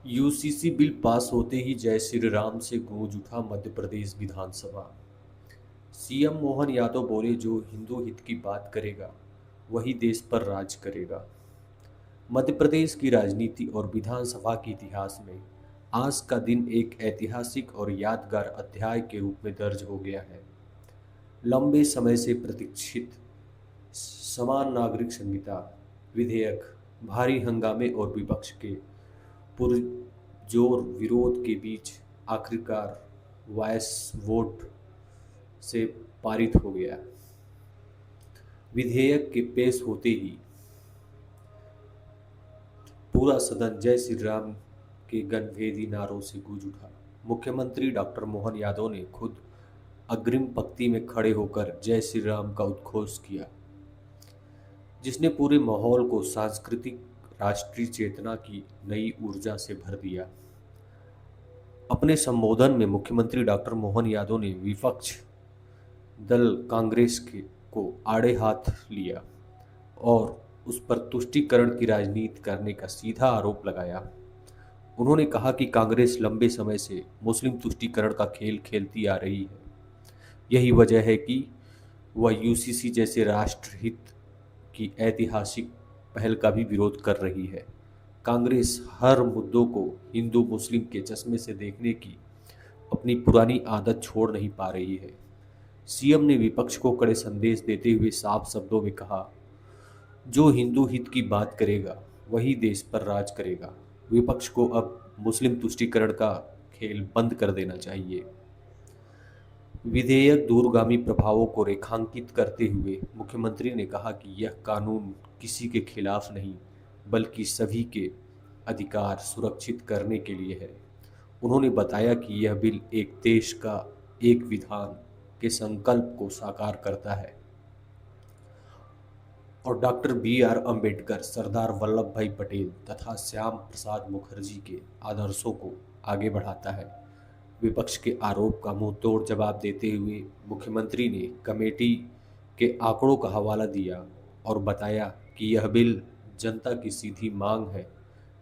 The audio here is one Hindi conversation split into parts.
यूसीसी बिल पास होते ही जय श्री राम से गूंज उठा मध्य प्रदेश विधानसभा। सीएम मोहन यादव बोले, जो हिंदू हित की बात करेगा वही देश पर राज करेगा। मध्य प्रदेश की राजनीति और विधानसभा के इतिहास में आज का दिन एक ऐतिहासिक और यादगार अध्याय के रूप में दर्ज हो गया है। लंबे समय से प्रतीक्षित समान नागरिक संहिता विधेयक भारी हंगामे और विपक्ष के पुरजोर विरोध के बीच आखिरकार वॉइस वोट से पारित हो गया। विधेयक के पेश होते ही पूरा सदन जय श्री राम के गणभेदी नारों से गूंज उठा। मुख्यमंत्री डॉक्टर मोहन यादव ने खुद अग्रिम पंक्ति में खड़े होकर जय श्री राम का उद्घोष किया, जिसने पूरे माहौल को सांस्कृतिक राष्ट्रीय चेतना की नई ऊर्जा से भर दिया। अपने संबोधन में मुख्यमंत्री डॉक्टर मोहन यादव ने विपक्ष दल कांग्रेस को आड़े हाथ लिया और उस पर तुष्टीकरण की राजनीति करने का सीधा आरोप लगाया। उन्होंने कहा कि कांग्रेस लंबे समय से मुस्लिम तुष्टीकरण का खेल खेलती आ रही है। यही वजह है कि वह यूसीसी जैसे राष्ट्रहित की ऐतिहासिक पहल का भी विरोध कर रही है। कांग्रेस हर मुद्दों को हिंदू मुस्लिम के चश्मे से देखने की अपनी पुरानी आदत छोड़ नहीं पा रही है। सीएम ने विपक्ष को कड़े संदेश देते हुए साफ शब्दों में कहा, जो हिंदू हित की बात करेगा वही देश पर राज करेगा। विपक्ष को अब मुस्लिम तुष्टीकरण का खेल बंद कर देना चाहिए। विधेयक दूरगामी प्रभावों को रेखांकित करते हुए मुख्यमंत्री ने कहा कि यह कानून किसी के खिलाफ नहीं बल्कि सभी के अधिकार सुरक्षित करने के लिए है। उन्होंने बताया कि यह बिल एक देश का एक विधान के संकल्प को साकार करता है और डॉक्टर बी.आर. अम्बेडकर, सरदार वल्लभ भाई पटेल तथा श्याम प्रसाद मुखर्जी के आदर्शों को आगे बढ़ाता है। विपक्ष के आरोप का मुंह तोड़ जवाब देते हुए मुख्यमंत्री ने कमेटी के आंकड़ों का हवाला दिया और बताया कि यह बिल जनता की सीधी मांग है,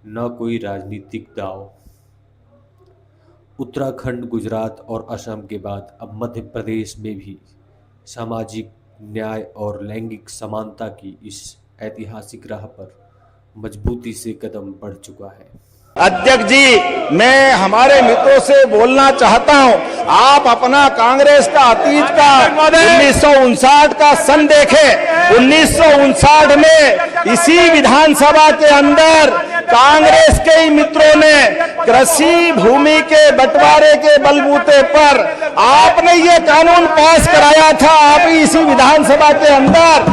न कोई राजनीतिक दांव। उत्तराखंड, गुजरात और असम के बाद अब मध्य प्रदेश में भी सामाजिक न्याय और लैंगिक समानता की इस ऐतिहासिक राह पर मजबूती से कदम बढ़ चुका है। अध्यक्ष जी, मैं हमारे मित्रों से बोलना चाहता हूं, आप अपना कांग्रेस का अतीत का 1959 का सन देखें। 1959 में इसी विधानसभा के अंदर कांग्रेस के ही मित्रों ने कृषि भूमि के बंटवारे के बलबूते पर आपने ये कानून पास कराया था। आप इसी विधानसभा के अंदर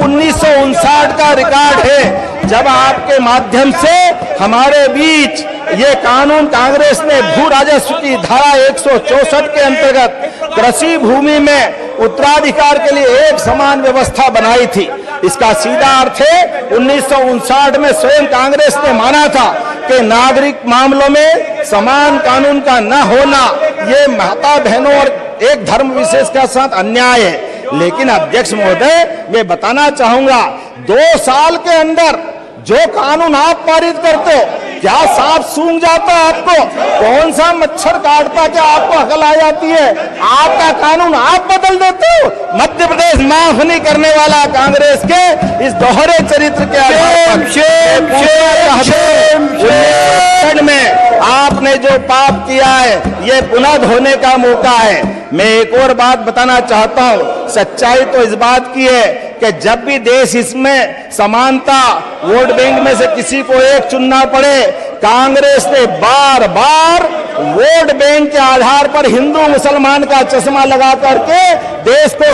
1959 का रिकॉर्ड है जब आपके माध्यम से हमारे बीच ये कानून कांग्रेस ने भू राजस्व की धारा 164 के अंतर्गत कृषि भूमि में उत्तराधिकार के लिए एक समान व्यवस्था बनाई थी। इसका सीधा अर्थ है 1959 में स्वयं कांग्रेस ने माना था कि नागरिक मामलों में समान कानून का न होना ये माता बहनों और एक धर्म विशेष के साथ अन्याय है। लेकिन अध्यक्ष महोदय, मैं बताना चाहूंगा, 2 साल के अंदर जो कानून आप पारित करते हो, क्या सांप सूंघ जाता आपको? कौन सा मच्छर काटता क्या आपको अकल आ जाती है? आपका कानून आप बदल देते हो। मध्य प्रदेश माफ नहीं करने वाला कांग्रेस के इस दोहरे चरित्र के आधार में आपने जो पाप किया है ये पुनः धोने का मौका है। मैं एक और बात बताना चाहता हूं, सच्चाई तो इस बात की है कि जब भी देश इसमें समानता वोट बैंक में से किसी को एक चुनना पड़े, कांग्रेस ने बार बार वोट बैंक के आधार पर हिंदू मुसलमान का चश्मा लगा करके देश को